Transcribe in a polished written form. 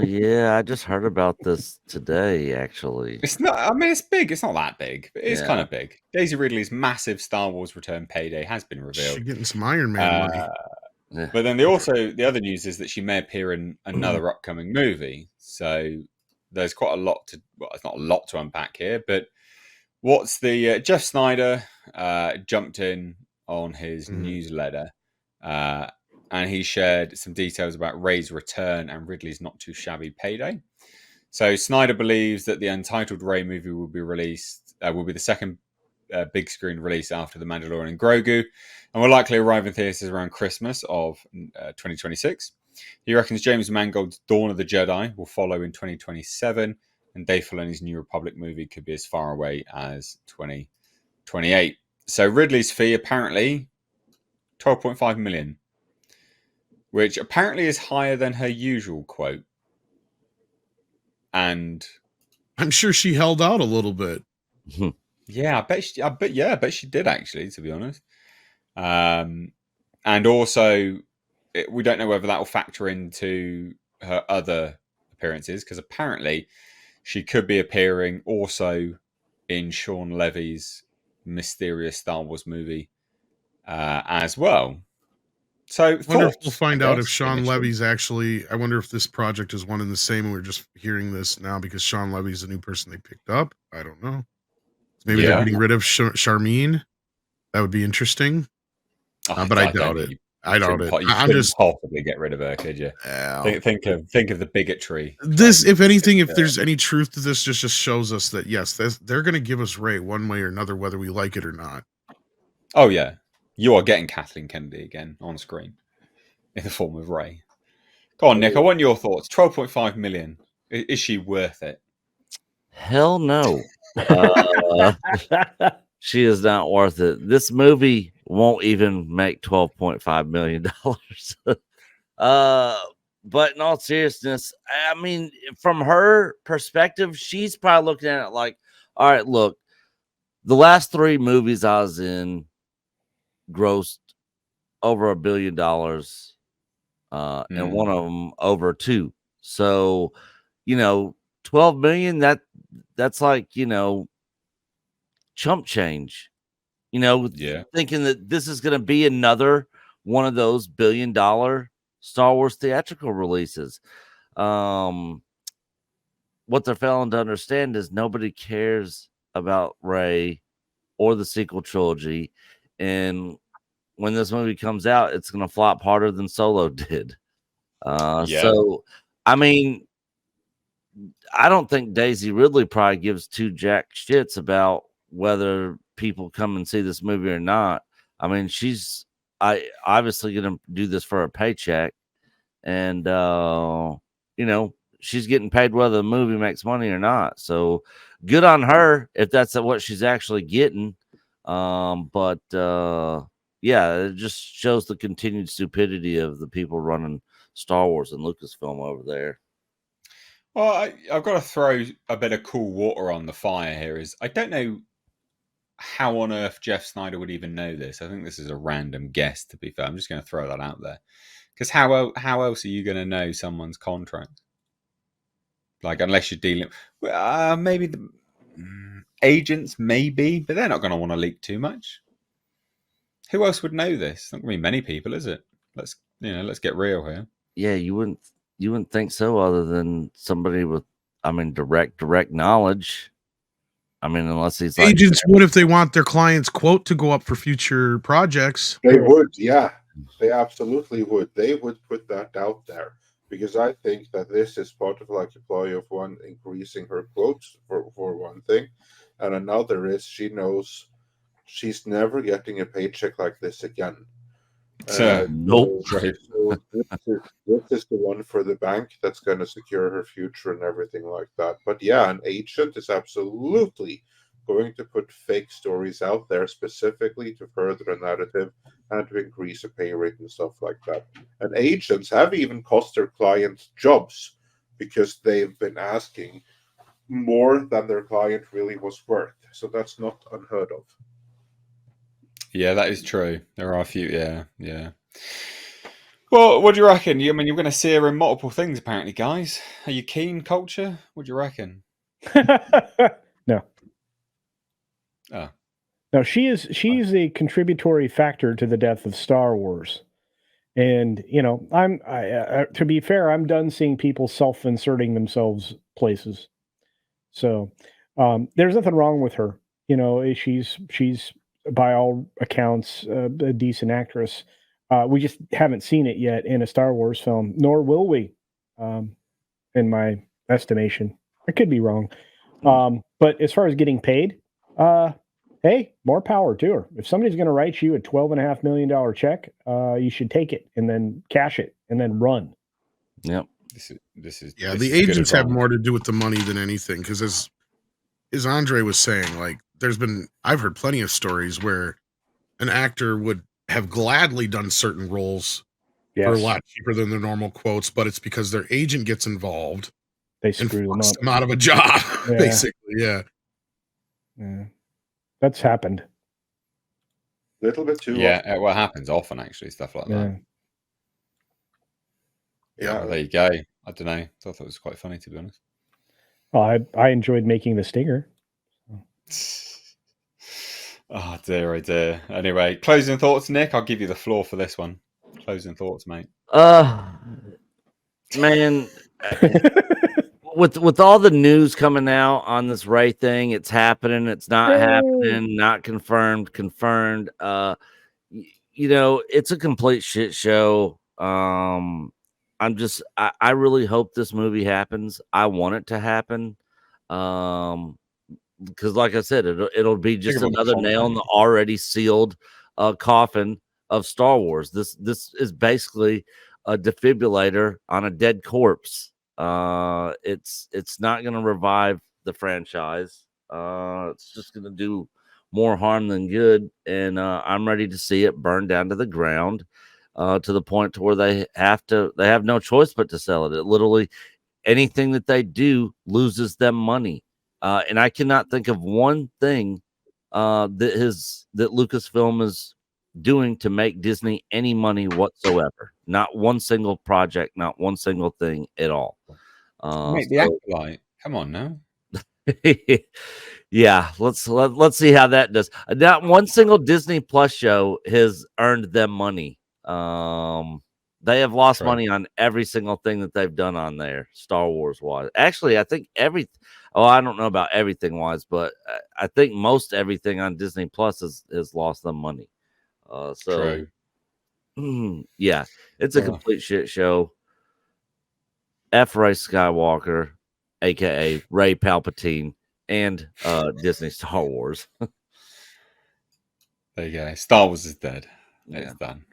Yeah, I just heard about this today, actually. It's not. I mean, it's big. It's not that big, but it's kind Yeah. of big. Daisy Ridley's massive Star Wars return payday has been She revealed. getting some Iron Man money. Uh, Yeah. but then the other news is that she may appear in another upcoming movie. So there's quite a lot to. Well, it's not a lot to unpack here, but what's the Jeff Snyder jumped in on his Mhm. newsletter, and he shared some details about Rey's return and Ridley's not too shabby payday. So Snyder believes that the untitled Rey movie will be released, will be the second big screen release after The Mandalorian and Grogu, and will likely arrive in theaters around Christmas of 2026. He reckons James Mangold's Dawn of the Jedi will follow in 2027, and Dave Filoni's New Republic movie could be as far away as 2028. So Ridley's fee apparently 12.5 million, which apparently is higher than her usual quote. And I'm sure she held out a little bit. yeah, I bet she did actually, to be honest. And also, we don't know whether that will factor into her other appearances because apparently she could be appearing also in Sean Levy's mysterious Star Wars movie as well. So, I wonder if we'll thoughts, find I out if guess, Sean initially. Levy's actually. I wonder if this project is one and the same, and we're just hearing this now because Sean Levy's the new person they picked up. I don't know. Maybe they're Yeah, getting rid of Charmine. That would be interesting, but I I don't doubt think it. I doubt it. you I'm couldn't just. possibly get rid of her, could you? Think of the bigotry. This, if anything, if there's any truth to this, just shows us that yes, they're going to give us Rey one way or another, whether we like it or not. Oh yeah, you are getting Kathleen Kennedy again on screen in the form of Rey. Go on, Nick. I want your thoughts. 12.5 million. Is she worth it? Hell no. She is not worth it. This movie won't even make $12.5 million. But in all seriousness, I mean, from her perspective, she's probably looking at it like, all right, look, the last 3 movies I was in grossed over $1 billion, and one of them over 2. So, 12 million, that's like, chump change. Yeah. Thinking that this is going to be another one of those $1 billion Star Wars theatrical releases. What they're failing to understand is nobody cares about Rey or the sequel trilogy, and when this movie comes out, it's going to flop harder than Solo did. Yeah. So, I mean, I don't think Daisy Ridley probably gives 2 jack shits about whether people come and see this movie or not. I mean, she's obviously going to do this for a paycheck, and she's getting paid whether the movie makes money or not. So good on her if that's what she's actually getting. But yeah, it just shows the continued stupidity of the people running Star Wars and Lucasfilm over there. Well, I've got to throw a bit of cool water on the fire here. Is I don't know how on earth Jeff Snyder would even know this. I think this is a random guess. To be fair, I'm just going to throw that out there because how else are you going to know someone's contract? Like unless you're dealing, maybe the agents, maybe, but they're not going to want to leak too much. Who else would know this? Not going to be many people, is it? Let's get real here. Yeah, you wouldn't think so, other than somebody with, I mean, direct knowledge. I mean, unless he's like Agents would if they want their client's quote to go up for future projects. They would, yeah. They absolutely would. They would put that out there because I think that this is part of like a ploy of one increasing her quotes for one thing, and another is she knows she's never getting a paycheck like this again. Nope. So this is the one for the bank that's going to secure her future and everything like that. But yeah, an agent is absolutely going to put fake stories out there specifically to further a narrative and to increase a pay rate and stuff like that. And agents have even cost their clients jobs because they've been asking more than their client really was worth. So that's not unheard of. Yeah, that is true. There are a few. Yeah. Well, what do you reckon? I mean, you're going to see her in multiple things, apparently, guys. Are you keen, Culture? What do you reckon? No. Oh. No, she's a contributory factor to the death of Star Wars. And, you know, to be fair, I'm done seeing people self-inserting themselves places. So there's nothing wrong with her. You know, she's by all accounts a decent actress. We just haven't seen it yet in a Star Wars film, nor will we, in my estimation. I could be wrong. But as far as getting paid, hey, more power to her. If somebody's going to write you a $12.5 million check, you should take it and then cash it and then run. Yep. This is Yeah, this the is good agents have advice. more to do with the money than anything. Because as Andre was saying, like I've heard plenty of stories where an actor would have gladly done certain roles for a lot cheaper than their normal quotes, but it's because their agent gets involved They and screw them fucks up. them out of a job, Yeah. basically. Yeah. Yeah. That's happened. A little bit too Yeah, what happens often, actually, stuff like Yeah. that. Yeah. Well, there you go. I don't know. I thought it was quite funny, to be honest. Well, I enjoyed making the stinger. Oh dear, oh dear. Anyway, closing thoughts, Nick. I'll give you the floor for this one. Closing thoughts, mate. Man, with all the news coming out on this REY thing, it's happening, it's not happening, not confirmed. You know, it's a complete shit show. I really hope this movie happens. I want it to happen. Because like I said, it'll be just about the another nail in the already sealed coffin of Star Wars. This is basically a defibrillator on a dead corpse. It's not going to revive the franchise. It's just going to do more harm than good, and I'm ready to see it burn down to the ground, to the point to where they have no choice but to sell it. It literally, anything that they do loses them money. And I cannot think of one thing that Lucasfilm is doing to make Disney any money whatsoever. Not one single project, not one single thing at all. Mate, the Acolyte. Come on now. Yeah, let's see how that does. Not one single Disney Plus show has earned them money. They have lost money on every single thing that they've done on there, Star Wars wise. Actually, I think I don't know about everything wise, but I think most everything on Disney Plus has lost them money. Yeah, it's a complete shit show. F. Ray Skywalker, aka Ray Palpatine, and Disney Star Wars. There you go. Star Wars is dead. Yeah. It's done.